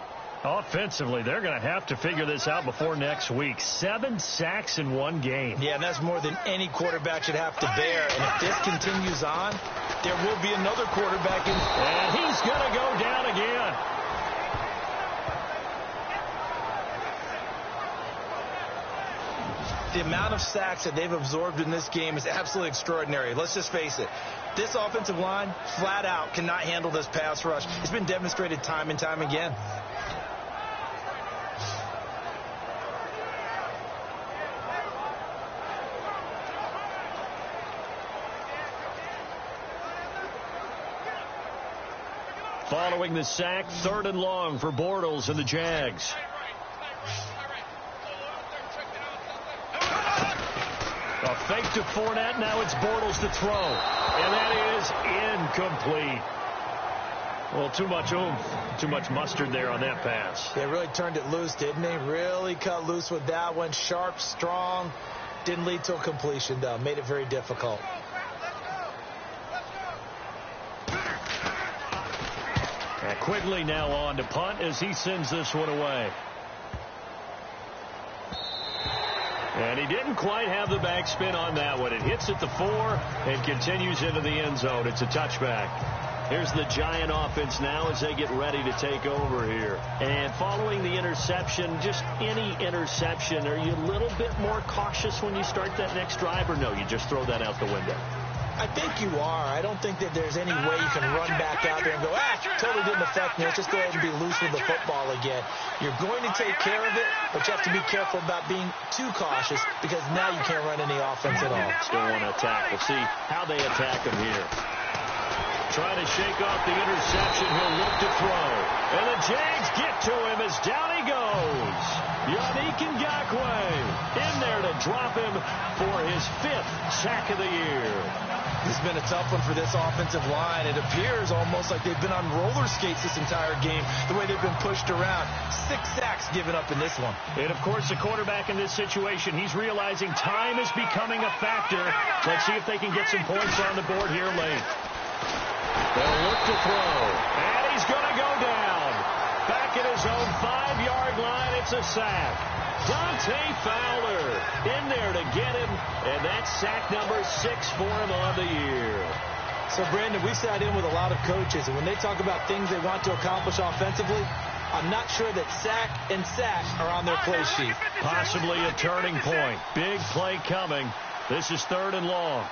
Offensively, they're going to have to figure this out before next week. 7 sacks in one game. Yeah, and that's more than any quarterback should have to bear. And if this continues on, there will be another quarterback in. And he's going to go down again. The amount of sacks that they've absorbed in this game is absolutely extraordinary. Let's just face it. This offensive line, flat out, cannot handle this pass rush. It's been demonstrated time and time again. Following the sack, 3rd and long for Bortles and the Jags. A fake to Fournette. Now it's Bortles to throw. And that is incomplete. Well, too much oomph, too much mustard there on that pass. They really turned it loose, didn't they? Really cut loose with that one. Sharp, strong. Didn't lead to a completion, though. Made it very difficult. Quigley now on to punt as he sends this one away. And he didn't quite have the backspin on that one. It hits at the 4 and continues into the end zone. It's a touchback. Here's the Giant offense now as they get ready to take over here. And following the interception, just any interception, are you a little bit more cautious when you start that next drive, or no, you just throw that out the window? I think you are. I don't think that there's any way you can run back out there and go, totally didn't affect me. Let's just go ahead and be loose with the football again. You're going to take care of it, but you have to be careful about being too cautious because now you can't run any offense at all. Still want to attack. We'll see how they attack him here. Trying to shake off the interception. He'll look to throw. And the Jags get to him as down he goes. Yannick Ngakoue in there to to drop him for his 5th sack of the year. This has been a tough one for this offensive line. It appears almost like they've been on roller skates this entire game, the way they've been pushed around. 6 sacks given up in this one. And, of course, the quarterback in this situation, he's realizing time is becoming a factor. Let's see if they can get some points on the board here late. They'll look to throw, and he's going to go down. Back at his own 5-yard line, it's a sack. Dante Fowler in there to get him, and that's sack number 6 for him on the year. So, Brandon, we sat in with a lot of coaches, and when they talk about things they want to accomplish offensively, I'm not sure that sack and sack are on their play sheet. Possibly a turning point. Big play coming. This is 3rd and long.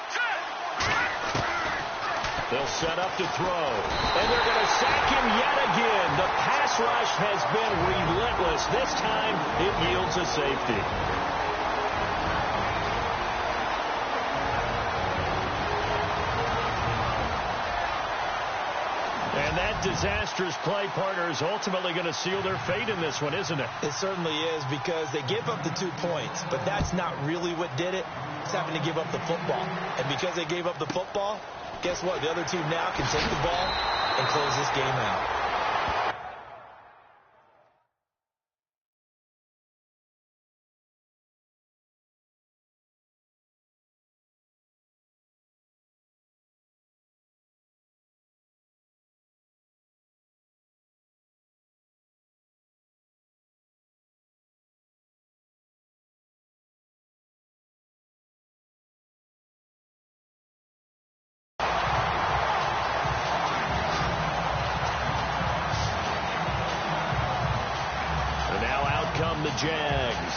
They'll set up to throw, and they're going to sack him yet again. The pass rush has been relentless. This time, it yields a safety. And that disastrous play, partner, is ultimately going to seal their fate in this one, isn't it? It certainly is, because they gave up the 2 points, but that's not really what did it. It's having to give up the football. And because they gave up the football, guess what? The other team now can take the ball and close this game out. The Jags.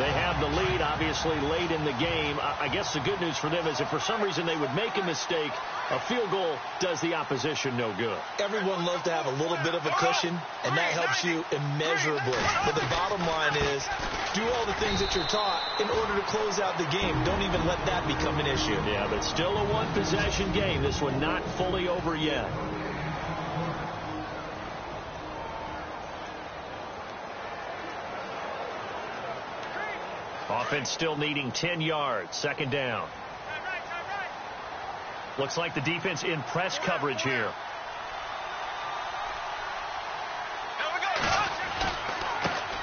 They have the lead, obviously, late in the game. I guess the good news for them is if for some reason they would make a mistake, a field goal does the opposition no good. Everyone loves to have a little bit of a cushion, and that helps you immeasurably. But the bottom line is, do all the things that you're taught in order to close out the game. Don't even let that become an issue. Yeah, but still a one-possession game. This one not fully over yet. Offense still needing 10 yards. 2nd down. Looks like the defense in press coverage here.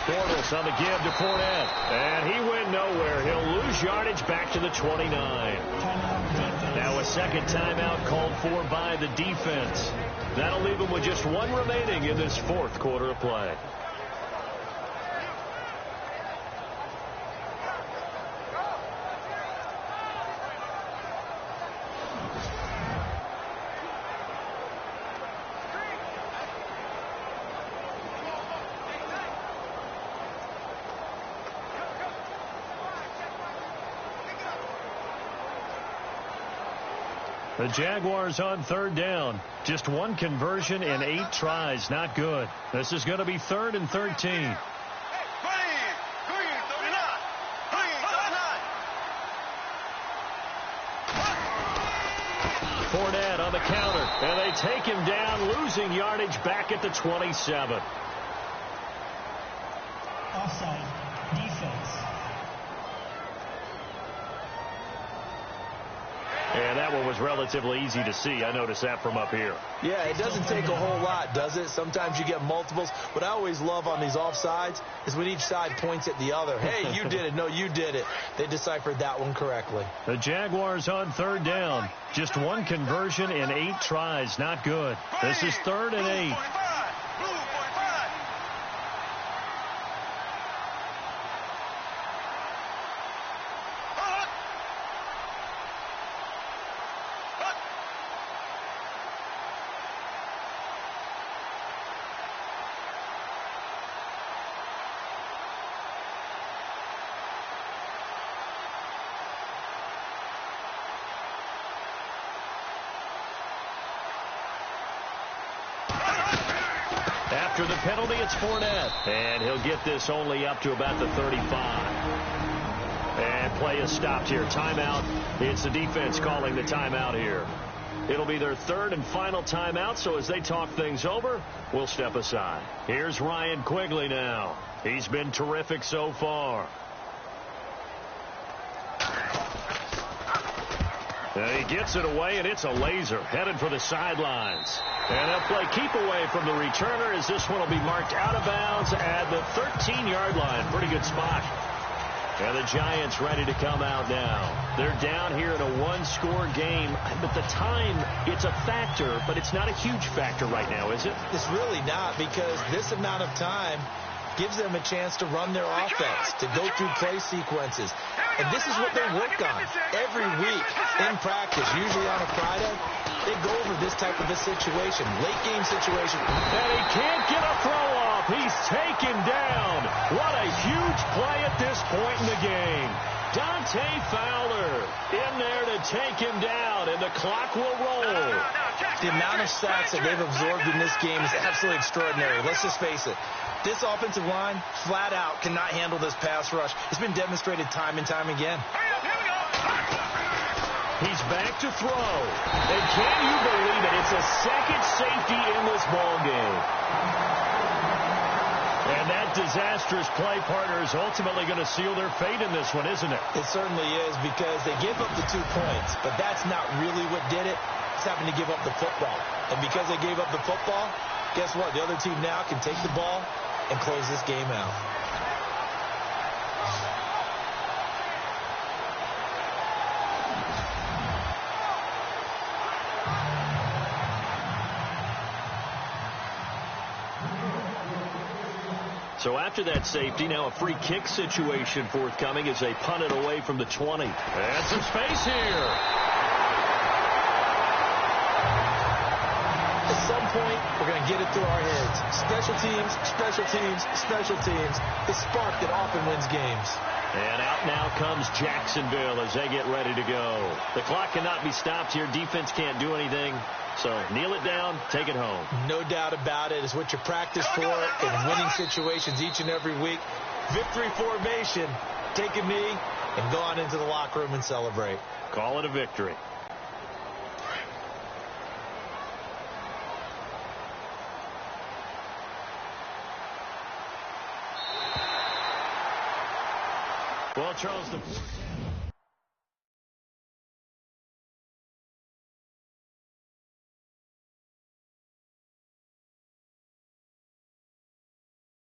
Bortles on the give to Fournette. And he went nowhere. He'll lose yardage back to the 29. Now a 2nd timeout called for by the defense. That'll leave him with just 1 remaining in this 4th quarter of play. The Jaguars on 3rd down. Just 1 conversion in 8 tries. Not good. This is going to be 3rd and 13. Fournette on the counter. And they take him down, losing yardage back at the 27. Offside. Defense. And that one was relatively easy to see. I noticed that from up here. Yeah, it doesn't take a whole lot, does it? Sometimes you get multiples. What I always love on these offsides is when each side points at the other. Hey, you did it. No, you did it. They deciphered that one correctly. The Jaguars on 3rd down. Just 1 conversion in 8 tries. Not good. This is 3rd and 8. After the penalty, it's Fournette. And he'll get this only up to about the 35. And play is stopped here. Timeout. It's the defense calling the timeout here. It'll be their 3rd and final timeout, so as they talk things over, we'll step aside. Here's Ryan Quigley now. He's been terrific so far. He gets it away, and it's a laser headed for the sidelines. And they'll play keep away from the returner as this one will be marked out of bounds at the 13-yard line. Pretty good spot. And the Giants ready to come out now. They're down here in a one-score game. But the time, it's a factor, but it's not a huge factor right now, is it? It's really not, because this amount of time gives them a chance to run their offense, to go through play sequences. And this is what they work on every week in practice, usually on a Friday. They go over this type of a situation, late game situation. And he can't get a throw off. He's taken down. What a huge play at this point in the game. Dante Fowler in there to take him down, and the clock will roll. The amount of sacks that they've absorbed in this game is absolutely extraordinary. Let's just face it. This offensive line, flat out, cannot handle this pass rush. It's been demonstrated time and time again. He's back to throw. And can you believe it? It's a second safety in this ball game. And that disastrous play partner is ultimately going to seal their fate in this one, isn't it? It certainly is, because they gave up the 2 points, but that's not really what did it. It's happened to give up the football. And because they gave up the football, guess what? The other team now can take the ball and close this game out. So after that safety, now a free kick situation forthcoming as they punt it away from the 20. And some space here. At some point, we're going to get it through our heads. Special teams, special teams, special teams. The spark that often wins games. And out now comes Jacksonville as they get ready to go. The clock cannot be stopped here. Defense can't do anything. So kneel it down, take it home. No doubt about it. It's what you practice for in winning situations each and every week. Victory formation. Take a knee and go on into the locker room and celebrate. Call it a victory. Well, Charles, the